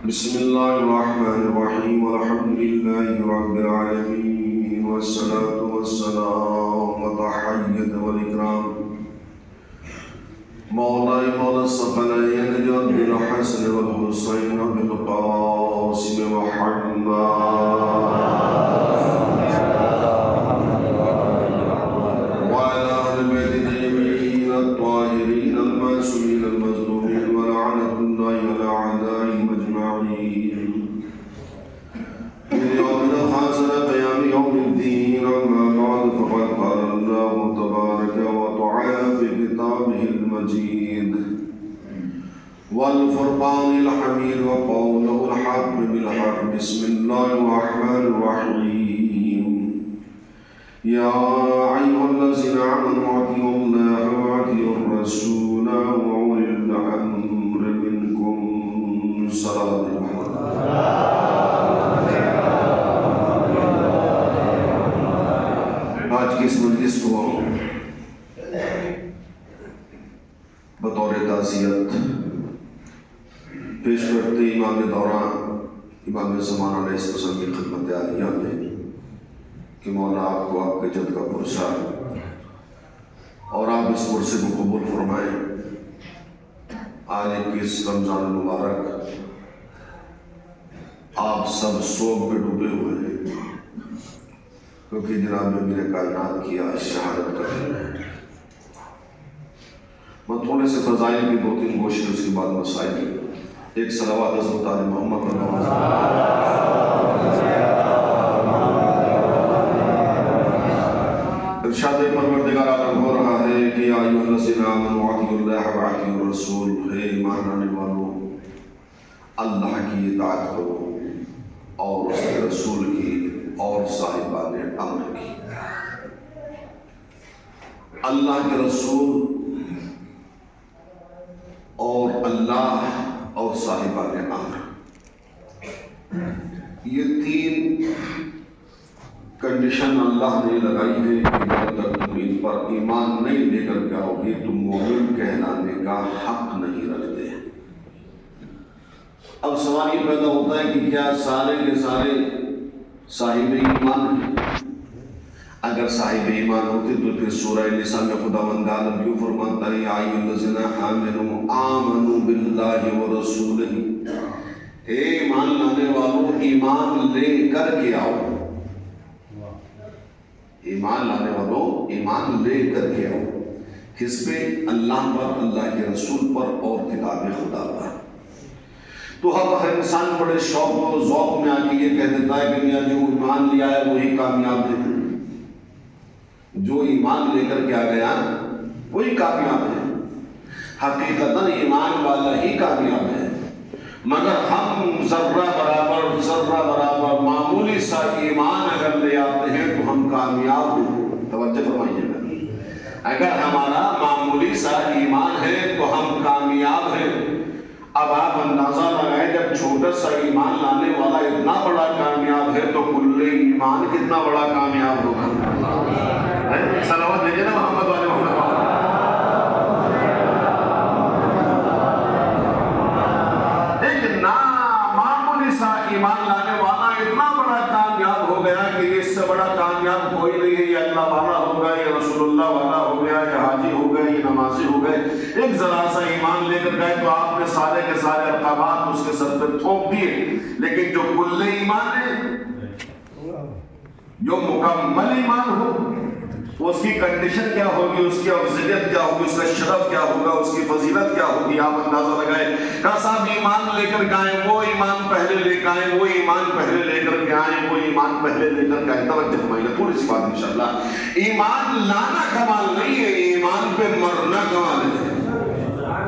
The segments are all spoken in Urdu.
بسم الله الرحمن الرحيم والحمد لله رب العالمين والصلاة والسلام والتحية والإكرام مولاي مولى الثقلين جد الحسن والحسين بالقاسم محمد وعلى آل بيت الطيبين الطاهرين المعصومين المظلومين ولعنة الله على أعدائهم أجمعين من يومنا حاصل قيام يوم الدين أما بعد فقد قال الله تبارك وتعالى في كتابه المجيد والفرقان الحميد وقوله الحق بالحق بسم الله الرحمن الرحيم يا أيها الذين آمنوا أطيعوا الله وأطيعوا الرسول وأولي الأمر منكم صلوات محمد آج کی اس مجلس کو بطور تعزیت پیش کرتے امام دوران امام زمان علیہ السلام کی خدمت عالیہ میں کہ مولا آپ کو آپ کے جد کا پرسہ اور آپ اس پرسے کو قبول فرمائیں آج کی اس رمضان المبارک آپ سب سوگ پہ ڈوبے ہوئے ہیں کیونکہ جناب میرے کائنات کیا شہادت کر رہے ہیں میں تھوڑے سے فضائل کی دو تین گوشت اس کے بعد مسائل ایک صلوات حضرت آل محمد صلی اللہ علیہ وسلم ارشاد پروردگار عالم ہو رہا ہے کہ یا ایھا الذین آمنوا اطیعوا اللہ واطیعوا الرسول ہے ایمان لانے والوں اللہ کی اطاعت کرو اور اس کے رسول کی اور صاحبان امر کی اللہ کے رسول اور اللہ اور صاحبان امر یہ تین کنڈیشن اللہ نے لگائی ہے کہ جب تک تم ان پر ایمان نہیں لے کر کے آؤ گے تم مومن کہلانے کا حق نہیں رکھتے۔ اب سوال یہ پیدا ہوتا ہے کہ کیا سارے کے سارے صاحب ایمان ہیں؟ اگر صاحب ایمان ہوتے تو پھر سورہ نساء میں خداوند عالم کیوں فرماتا ہے یا ایھا الذین آمنوا باللہ ورسولہ اے ایمان لانے والوں ایمان لے کر کے آؤ، ایمان لانے والوں ایمان لے کر کے آؤ، کس پہ؟ اللہ پر، اللہ کے رسول پر اور کتاب خدا پر۔ تو اب ہر انسان بڑے شوق و ذوق میں آ کے یہ کہہ دیتا ہے کہ میاں جو ایمان لے آیا وہی کامیاب ہے، جو ایمان لے کر کے آ گیا وہی کامیاب ہے۔ حقیقتاً ایمان والا ہی کامیاب ہے، مگر ہم ذرہ برابر معمولی سا ایمان اگر لے آتے ہیں تو ہم کامیاب ہیں۔ توجہ فرمائیے گا، اگر ہمارا معمولی سا ایمان ہے تو ہم کامیاب ہیں۔ اب آپ اندازہ لگائیں جب چھوٹا سا ایمان لانے والا اتنا بڑا کامیاب ہے تو کل ایمان کتنا بڑا کامیاب ہوگا۔ صلوات بھیجے نا محمد والے محمد۔ ایک معمولی سا ایمان لانے والا اتنا بڑا کامیاب ہو گیا کہ اس سے بڑا کامیاب کوئی نہیں ہے۔ یہ اللہ والا ہوگا، یہ رسول اللہ والا ہو گیا، یہ حاجی ہو گئے، یہ نمازی ہو گئے۔ ایک ذرا سا ایمان لے کر گئے تو آپ نے سارے کے سارے القابات اس کے سر پہ تھوپ دیے، لیکن جو کل ایمان ہے، جو مکمل ایمان ہو، اس کی کنڈیشن کیا ہوگی، اس کی افضلیت کیا ہوگی، اس کا شرف کیا ہوگا، اس کی فضیلت کیا ہوگی، آپ اندازہ لگائیں۔ کہا صاحب ایمان لے کر کے آئیں، وہ ایمان پہلے لے کے آئیں، وہ ایمان پہلے لے کر کے آئیں، وہ ایمان پہلے لے کر کے آئیں۔ توجہ فرمائیے تھوڑی سی بات انشاءاللہ، ایمان لانا کمال نہیں ہے، ایمان پہ مرنا کمال ہے۔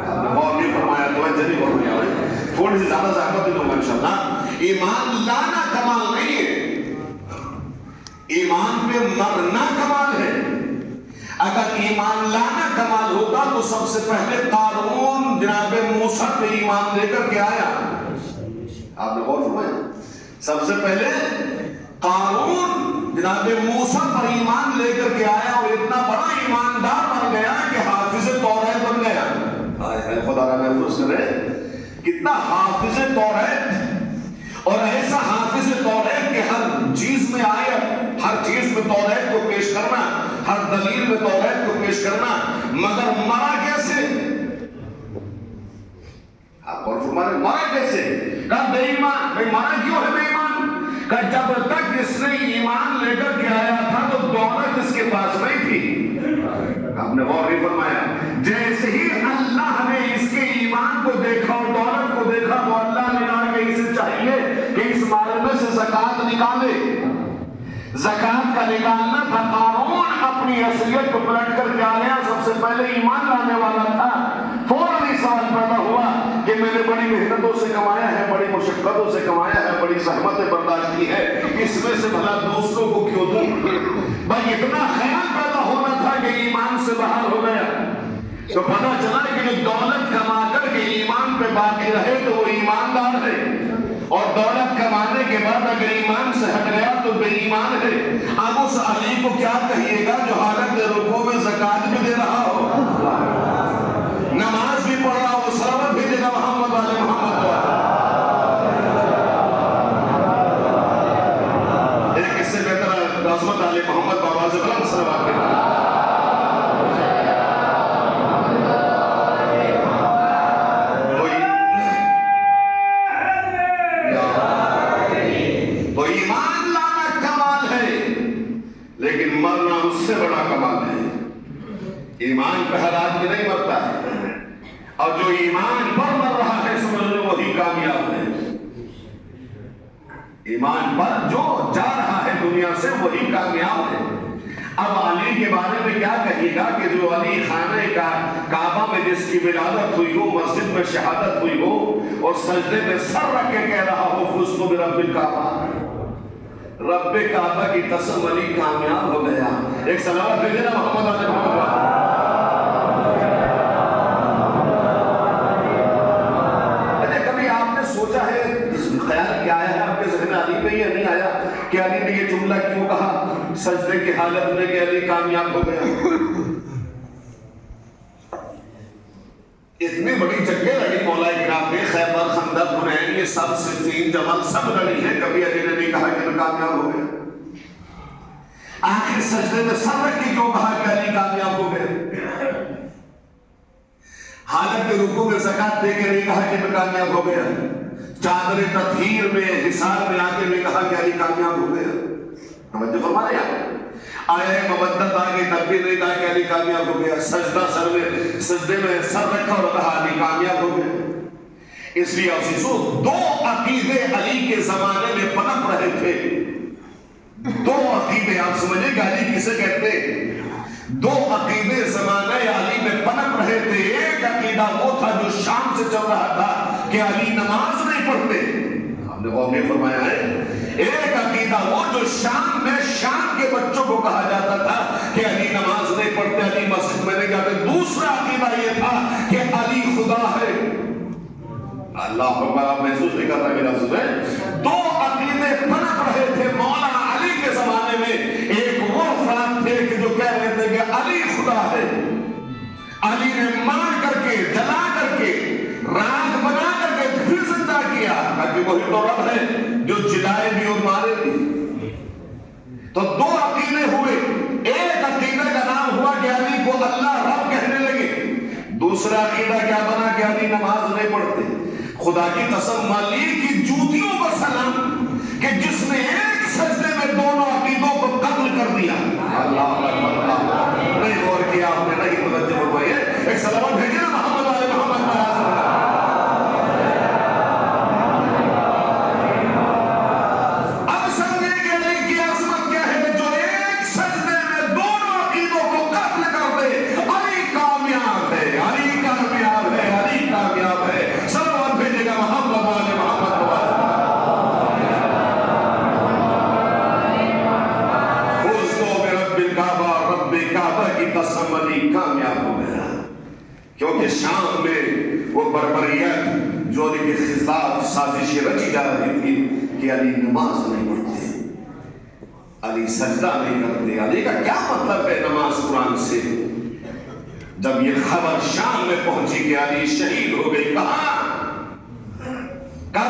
آپ نے غور نہیں فرمایا، توجہ نہیں فرمایا، تھوڑی سی زیادہ زحمت دوں گا انشاءاللہ۔ ایمان لانا کمال نہیں ہے، ایمان پہ مرنا کمال ہے۔ اگر ایمان لانا کمال ہوتا تو سب سے پہلے قارون جناب موسیٰ پہ ایمان لے کر کے آیا۔ آپ نے غور فرمایا، سب سے پہلے قارون جناب موسیٰ پر ایمان لے کر کے آیا اور اتنا بڑا ایماندار بن گیا کہ حافظ توریت بن گیا۔ خدا کا محفوظ کرے، کتنا حافظ توریت اور ایسا حافظ توریت کہ ہر چیز میں آیت، ہر چیز میں توریت کو پیش کرنا، ہر دلیل میں توریت کو پیش کرنا، مگر مرا کیسے؟ آپ اور فرمانے مرا کیسے؟ کہا بے ایمان۔ بھئی مرا کیوں ہے بے ایمان؟ کہا جب تک اس نے ایمان لے کر کے آیا تھا تو دولت اس کے پاس نہیں تھی۔ آپ نے غور نہیں فرمایا، جیسے ہی اللہ نے اس کے ایمان کو دیکھا اور دولت کو دیکھا تو اللہ نے کہا کہ اسے چاہیے کہ اس مال میں سے زکوٰۃ نکالے۔ زکوٰۃ کا نکالنا تھا۔ قارون اپنی اصلیت کو پلٹ کر کے آیا، سب سے پہلے ایمان لانے والا تھا۔ فوراً ہی سوال پیدا ہوا کہ میں نے بڑی محنتوں سے کمایا ہے، بڑی مشقتوں سے کمایا ہے، بڑی زحمتیں برداشت کی ہے، اس میں سے بھلا دوسروں کو کیوں دوں؟ بھائی اتنا خیال پیدا ہونا تھا کہ ایمان سے باہر ہو گیا تو پتا چلا کہ جو دولت کما کر کے ایمان پہ باقی رہے تو وہ ایماندار ہے، اور دولت کمانے کے بعد اگر ایمان سے ہٹ گیا تو بے ایمان ہے۔ اب اس علی کو کیا کہیے گا جو حالت رکوع میں زکوٰۃ بھی دے رہا ہو، نماز بھی پڑھ رہا ہو، سلامت بھیجے گا محمد والے محمد والے۔ ایک اس سے بہتر عظمت علی محمد بابا سے بلند صلوات کے تو ایمان لانا کمال ہے، لیکن مرنا اس سے بڑا کمال ہے۔ ایمان پہ ہر آدمی نہیں مرتا ہے، اور جو ایمان پر مر رہا ہے سمجھ لو وہی کامیاب ہے۔ ایمان پر جو جا رہا ہے دنیا سے وہی کامیاب ہے۔ اب علی کے بارے میں کیا کہیے گا کہ جو علی خانہ کعبہ میں جس کی ولادت ہوئی ہو، مسجد میں شہادت ہوئی ہو، اور سجدے میں سر رکھ کے کہہ رہا ہو فزت برب الکعبہ، رب کعبہ کی قسم علی کامیاب ہو گیا۔ ایک صلوات بھیجے نا محمد علی محمد۔ سوچا ہے، خیال کیا آیا ہے آپ کے ذہن علی پہ یا نہیں آیا کہ علی نے یہ جملہ کیوں کہا سجدے کی حالت میں کہ علی کامیاب ہو گیا؟ اتنی بڑی جنگیں لڑی مولا کرام نے، خیبر، خندق، حنین، یہ سب صفین، جمل سب لڑی ہیں، کبھی علی نے نہیں کہا کہ میں کامیاب ہو گیا؟ آخر سجدے میں سر رکھ کے کیوں کہا کہ علی کامیاب ہو گیا؟ حالت کے رکوع میں زکوٰۃ دے کے نہیں کہا کہ میں کامیاب ہو گیا؟ چادر تطہیر میں حصار میں آ کے نہیں کہا کہ علی کامیاب ہو گیا؟ توجہ فرما رہے ہیں؟ آیا مبدت آ گئی تب بھی نہیں کہا کہ علی کامیاب ہو گیا؟ سجدے میں سر رکھا اور کہا علی کامیاب ہو گیا۔ اس لیے عزیزو دو عقیدے علی کے زمانے میں پنپ رہے تھے۔ دو عقیدے آپ سمجھے کہ علی کسے کہتے ہیں؟ دو عقیدے زمانہ علی میں پنپ رہے تھے۔ ایک عقیدہ وہ تھا جو شام سے چل رہا تھا کہ علی نماز نہیں پڑھتے، آپ نے غور نہیں فرمایا ہے؟ ایک عقیدہ وہ جو شام میں شام کے بچوں کو کہا جاتا تھا کہ علی نماز نہیں پڑھتے، علی مسجد میں نہیں جاتے۔ دوسرا عقیدہ یہ تھا کہ علی خدا ہے۔ اللہ اکبر، آپ محسوس نہیں کر رہا میرا سن؟ دو عقیدے پنپ رہے تھے مولا علی کے زمانے میں۔ ایک وہ افراد تھے کہ جو کہہ رہے تھے کہ علی خدا ہے، علی نے مار کر کے، جلا کر کے، راگ بنا کر کے پھر زندہ کیا، تاکہ وہی تو رب ہے جو جلائے بھی اور مارے بھی۔ تو دو عقیدے ہوئے۔ ایک عقیدے کا نام ہوا کہ علی کو اللہ رب کہنے لگے، دوسرا عقیدہ کیا بنا کہ علی نماز نہیں پڑھتے۔ خدا کی قسم علی کی جوتیوں پر سلام کہ جس نے ایک سجدے میں دونوں عقیدوں کو قتل کر دیا۔ اللہ اکبر، نہیں غور کیا آپ نے، نہیں توجہ فرمائی ہے؟ ایک سلام بھیجے نا محمد علی محمد۔ اب سمجھے کہ علی کی عظمت کیا ہے جو ایک سجدے میں دونوں عقیدوں کو قتل کر دے۔ علی کامیاب ہے، علی کامیاب ہے، علی کامیاب ہے۔ سلام بھیجے گا محمد علی محمد۔ کعبہ کی قسم علی کامیاب ہو گیا، کیونکہ شام میں وہ بربریت جو علی کے خلاف سازشیں رچی جا رہی تھی کہ علی نماز نہیں پڑھتے، علی سجدہ نہیں کرتے۔ علی کا کیا مطلب ہے نماز قرآن سے؟ جب یہ خبر شام میں پہنچی کہ علی شہید ہو گئی، کہاں؟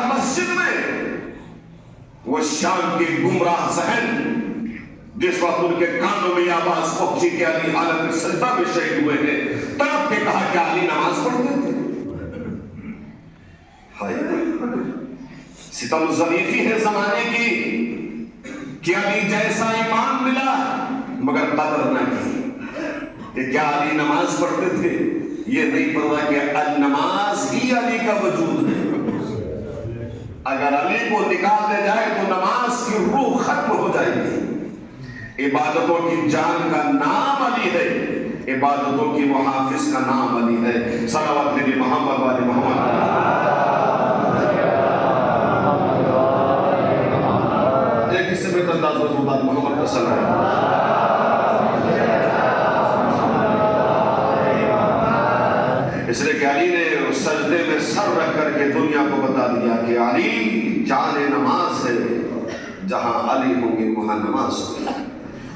مسجد میں، وہ شام کے گمراہ ذہن جس وقت ان کے کانوں میں آواز پہنچی کہ علی حالت سجدہ میں شہید ہوئے ہیں، تڑپ کے کہا کہ علی نماز پڑھتے تھے. ستم ضعیفی ہے زمانے کی کہ علی جیسا ایمان ملا مگر قدر نہ کی. کہ کیا علی نماز پڑھتے تھے؟ یہ نہیں پتا کہ نماز ہی علی کا وجود ہے. اگر علی کو نکال دیا جائے تو نماز کی روح ختم ہو جائے گی. عبادتوں کی جان کا نام علی ہے، عبادتوں کی محافظ کا نام علی ہے. صلوات نبی محمد والے محمد. ایک اس سے بہتر انداز میں محمد کا سلام. اس لیے کہ علی نے سجدے میں سر رکھ کر کے دنیا کو بتا دیا کہ علی جان نماز ہے، جہاں علی ہوں گے وہاں نماز ہوگی.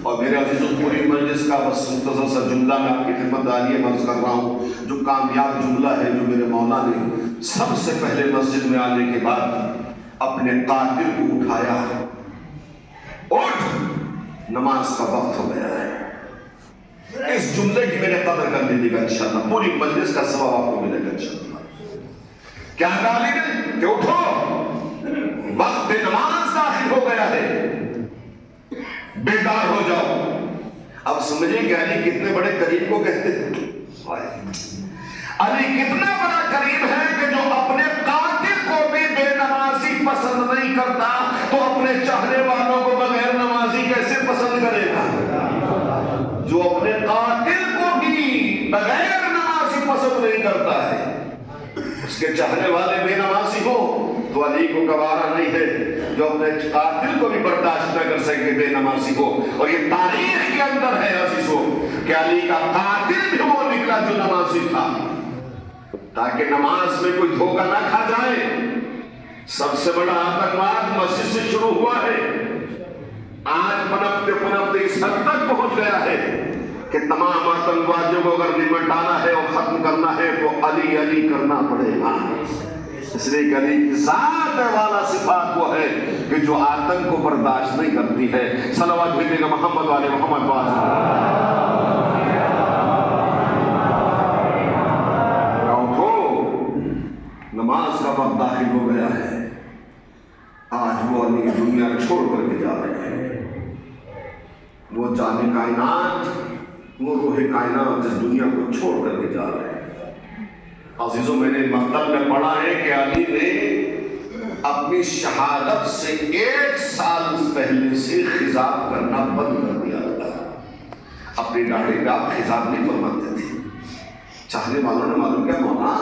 اور میرے عزیزوں پوری مجلس کا بس مختصر سا جملہ میں آپ کی خدمت عالیہ مرض کر رہا ہوں، جو کامیاب جملہ ہے جو میرے مولا نے سب سے پہلے مسجد میں آنے کے بعد اپنے قاتل کو اٹھایا. اٹھ، نماز کا وقت ہو گیا ہے. اس جملے کی میں نے قدر کر لی گا انشاءاللہ. پوری مجلس کا ثواب آپ کو ملے گا انشاءاللہ. کیا کہا علی نے کہ اٹھو، وقت نماز داخل ہو گیا ہے، بیدار ہو جاؤ. اب سمجھیں کہ علی کتنے بڑے قریب کو کہتے ہیں. علی کتنا بڑا قریب ہے کہ جو اپنے قاتل کو بھی بے نمازی پسند نہیں کرتا تو اپنے چاہنے والوں کو بغیر نمازی کیسے پسند کرے گا؟ جو اپنے قاتل کو بھی بغیر نمازی پسند نہیں کرتا ہے، اس کے چاہنے والے بے نمازی ہو تو علی کو گوارا نہیں ہے. جو اپنے قاتل کو بھی برداشت نہ کر سکے بے نمازی ہو. اور یہ تاریخ کے اندر ہے عزیزو کہ علی کا قاتل بھی وہ نکلا جو نمازی تھا، تاکہ نماز میں کوئی دھوکہ نہ کھا جائے. سب سے بڑا آتنکواد مسجد سے شروع ہوا ہے، آج پنپتے پنپتے اس حد تک پہنچ گیا ہے کہ تمام آتنکوادیوں کو اگر نمٹانا ہے اور ختم کرنا ہے تو علی علی کرنا پڑے گا. اس لیے کہ علی کی ذات والا صفات وہ ہے کہ جو آتنک کو برداشت نہیں کرتی ہے. صلوات بھیجے گا محمد والے محمد والے. نماز کا وقت داخل ہو گیا ہے. آج وہ علی دنیا چھوڑ کر کے جا رہے ہیں. وہ جان کائنات، وہ روح کائنات اس دنیا کو چھوڑ کر کے جا رہے ہیں. عزیزوں میں نے مکتب میں پڑھا ہے کہ علی نے اپنی شہادت سے 1 سال پہلے سے خضاب کرنا بند کر دیا تھا. اپنی داڑھی پہ آپ خضاب نہیں فرماتے تھے. چاہنے والوں نے معلوم کیا مولا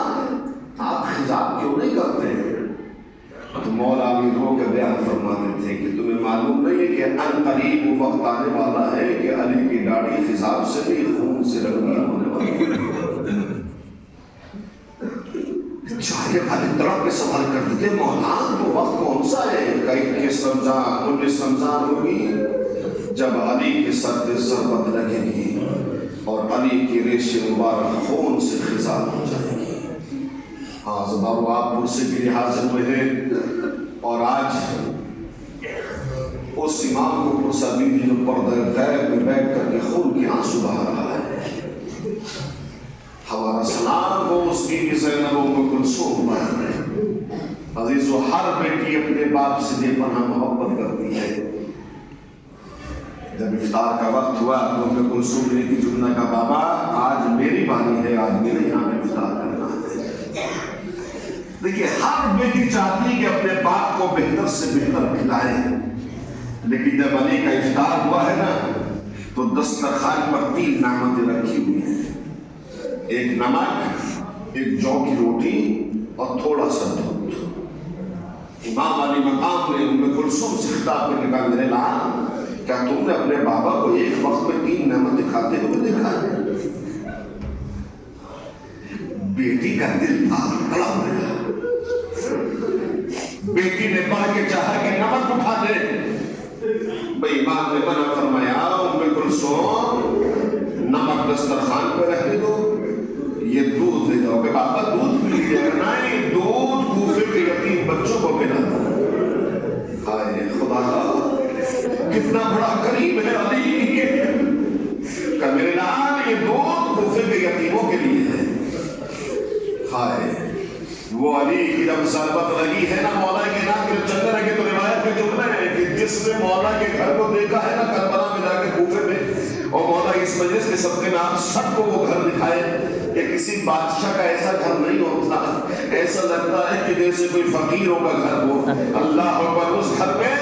آپ خضاب کیوں نہیں کرتے ہیں؟ تو مولا بھی رو کے بیان فرماتے تھے کہ تمہیں معلوم نہیں ہے کہ ان قریب وہ وقت آنے والا ہے کہ علی کی داڑھی خضاب سے بھی خون سے رنگین ہونے والی ہے. چاہے والے طرف کے سوال کرتے تھے مولا وہ وقت کون سا ہے؟ کہ 19 رمضان ہوگی جب علی کے سر پہ ضربت لگے گی اور علی کی ریش مبارک خون سے خضاب ہو جائے گی. ہاں زبارو آپ پرسے کے لیے حاضر ہوئے ہیں اور آج اس امام کو پرسا بھی جو پردہ غیب میں بیٹھ کر کے خون کی آنسو بہا رہا ہے. ہمارا سلام ہو اس کی زینب ام کلثوم پر. عزیزو ہر بیٹی اپنے باپ سے بے پناہ محبت کرتی ہے. جب افطار کا وقت ہوا تو ام کلثوم نے کی جملہ کا بابا آج میری باری ہے، آج میرے یہاں میں افطار کرنا ہے. دیکھیے ہر بیٹی چاہتی ہے کہ اپنے باپ کو بہتر سے بہتر کھلائے، لیکن جب علی کا افطار ہوا ہے نا تو دسترخوان پر 3 نعمتیں رکھی ہوئی ہیں. ایک نمک، ایک جو کی روٹی اور تھوڑا سا دودھ. امام علی مقام نے ام کلثوم سے خطاب کرنے کا میرے لال کیا تم نے اپنے بابا کو ایک وقت میں 3 نعمتیں کھاتے ہوئے دیکھا ہے؟ بیٹی کا دل تڑپ گیا. بیٹی نے پڑھ کے چاہا کہ نمک اٹھا دے. بھئی امام نے منع فرمایا ام کلثوم نمک دسترخوان پہ رہنے دو، یہ دودھ لے جاؤ. کہ بابا دودھ پی لیجیے. نہیں، دودھ کوفے کے یتیم بچوں کو پلانا. ہائے خدا اتنا بڑا قریب ہے علی کہ میرے لال یہ دودھ کوفے کے یتیموں کے لیے ہے. ہائے وہ علی کی جب ضربت لگی ہے نا مولا کے نام کے چلنے لگے تو روایت میں جملہ ہے کہ جس نے مولا کے گھر کو دیکھا ہے نا کربلا میں جا کے کوفے میں اور مولا اس مجلس کے صدقے میں آپ سب کو وہ گھر دکھائے کہ کسی بادشاہ کا ایسا گھر نہیں ہوتا. ایسا لگتا ہے کہ جیسے کوئی فقیروں کا گھر ہو. اللہ اکبر. اس گھر میں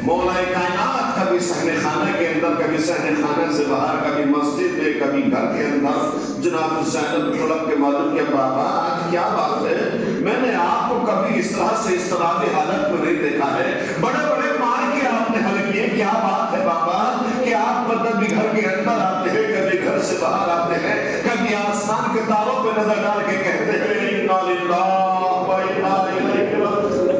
مولا کائنات کبھی صحن خانہ کے اندر, کبھی صحن خانہ سے باہر, کبھی مسجد میں, کبھی گھر کے اندر. جناب زینب طلب کے معلوم کہ بابا آج کیا بات ہے, میں نے آپ کو کبھی اس طرح سے اس طرح کی حالت میں نہیں دیکھا ہے. بڑے بڑے مار کے آپ نے حل کیے. کیا بات ہے بابا کہ آپ کبھی گھر کے اندر آتے ہیں, کبھی گھر سے باہر آتے ہیں, کبھی آسمان کے تاروں پہ نظر ڈال کے کہتے ہیں انا للہ و انا الیہ راجعون.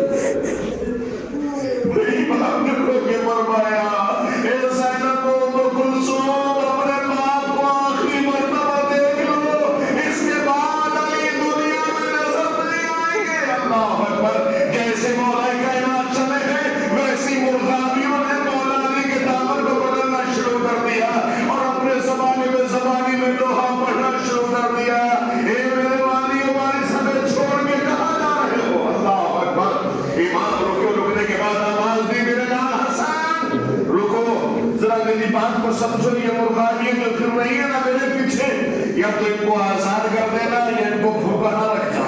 فرمایا اے زینب و کلثوم اپنے باپ کو آخری مرتبہ دیکھ لو, اس کے بعد علی دنیا میں نظر نہیں آئیں گے. اللہ اکبر. جیسے مولا کائنات چلے ہیں ویسی مرغابیوں نے مولا علی کے دامن کو بدلنا شروع کر دیا اور اپنے زبانی میں لوہا پڑھنا شروع کر دیا. اے میرے والی ہماری سمجھ چھوڑ کے کہاں جا رہے ہو. اللہ اکبر. ایمان رکنے کے بعد آواز دی میرے لال حسن رکو ذرا میری بات کو سمجھو. یہ مرغابیاں جو پھر رہی ہے نا میرے پیچھے, یا تو ان کو آزاد کر دینا یا ان کو بھوکا نہ رکھنا,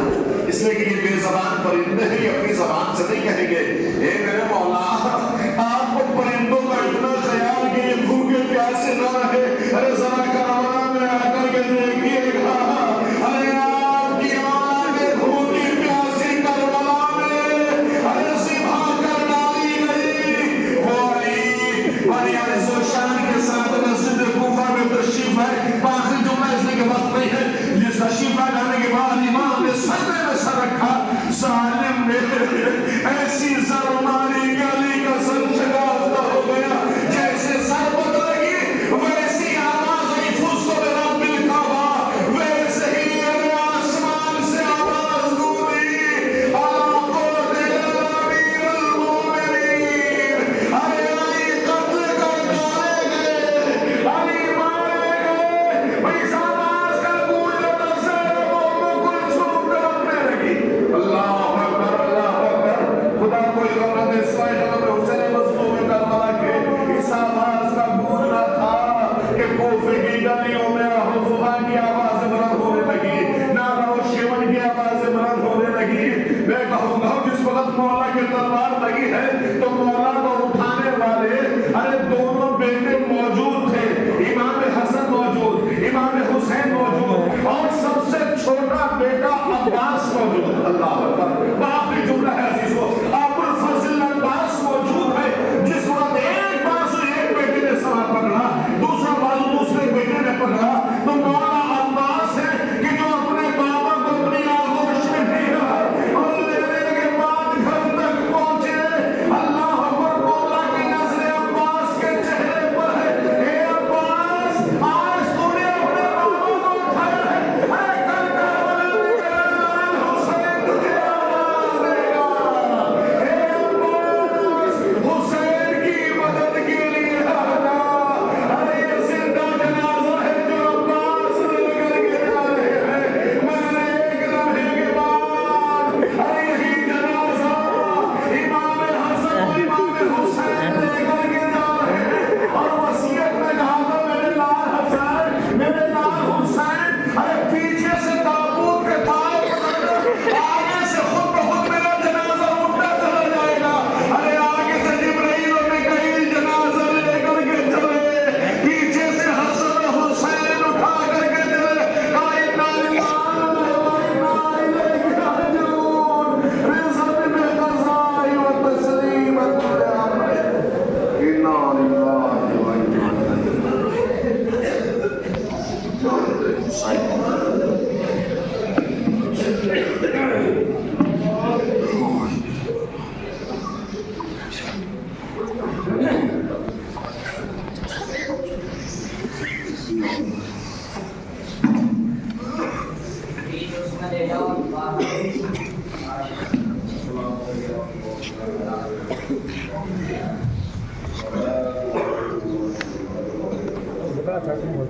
اس لیے کہ یہ بے زبان پرندے ہیں, یہ اپنی زبان سے نہیں کہیں گے. اے میرے مولا آپ کو پرندوں کا اتنا خیال کہ یہ بھوکے پیاسے نہ رہے. ارے ذرا کرانا میں آ کر کے دیکھیے گا, ارے آپ کی آنکھیں بھوکی پیاسی کربلا میں ارے سبھا کر ڈالی گئی. وہ علی بڑی عزت و شان کے ساتھ مسجد کوفہ میں تشریف ہے. باقی جملہ اس کے وقت نہیں ہے. جس تشریف لانے کے بعد امام نے سجدے میں سر رکھا. ظالم نے ایسی زر ماری کہ علی کا سر شگافتہ ہو گیا. جیسے سر بدلگی ویسی آواز آئی فزت برب الکعبہ, ویسے ہی آسمان سے آواز گونی الا قوت امیر المؤمنین. ارے علی قتل کر ڈالے گئے, علی مارے گئے. اس آواز کا گونج زینب و کلثوم تڑپنے لگی. اللہ اکبر اللہ اکبر. خدا کوئی غم دے سوائے حضرت حسین مظلوم کربلا کے. اس آواز کا گونجنا تھا کہ کوفے کی گلیوں میں حفظہ کی آوازیں بلند ہونے لگی, نعرہ و شیون کی آوازیں بلند ہونے لگی. میں کہوں گا جس وقت مولا کی تلوار لگی ہے تو مولا کو اٹھانے والے ارے دونوں بیٹے موجود تھے. امام حسن موجود, امام حسین موجود, اور سب سے چھوٹا بیٹا عباس موجود. اللہ اکبر. باقی جملہ ہے عزیزو, ابو الفضل عباس موجود ہے. جس وقت ایک بازو ایک بیٹے نے سوار پکڑا, دوسرا بازو دوسرے بیٹے نے پکڑا, تو مولا عباس ہے کہ جو اپنے بابا کو اپنی آغوش میں لیا اور لینے کے بعد گھر تک پہنچے. اللہ اکبر. مولا کی نظر عباس کے چہرے پر ہے. اے عباس, آج تو نے اپنے بابا کو اٹھایا ہے. اے کل کربلا میں میرا لال حسین تجھے آواز دے گا. اے عباس, حسین کی مدد کے لیے آنا. ارے یہ زندہ جنازہ ہے جو عباس نے لے کر کے جا رہے ہیں. مگر ایک لمحے کے بعد ارے یہی جنازہ امام حسن و امام حسین لے کر کے جا رہے ہیں. اور وصیت میں کہا تھا میرے لال حسین, میرے لال حسین, ارے پیچھے سے تابوت کے تار پکڑ, آگے سے خود بخود میرا جنازہ اٹھتا چلا جائے گا. ارے آگے سے جبرائیل و میکائیل جنازہ لے کر کے چلے, پیچھے سے حسن و حسین اٹھا کر کے چلے. انا للہ و انا الیہ راجعون. رزق میں قضاء و تسلیمت لامر. انا للہ و انا الیہ Thank you.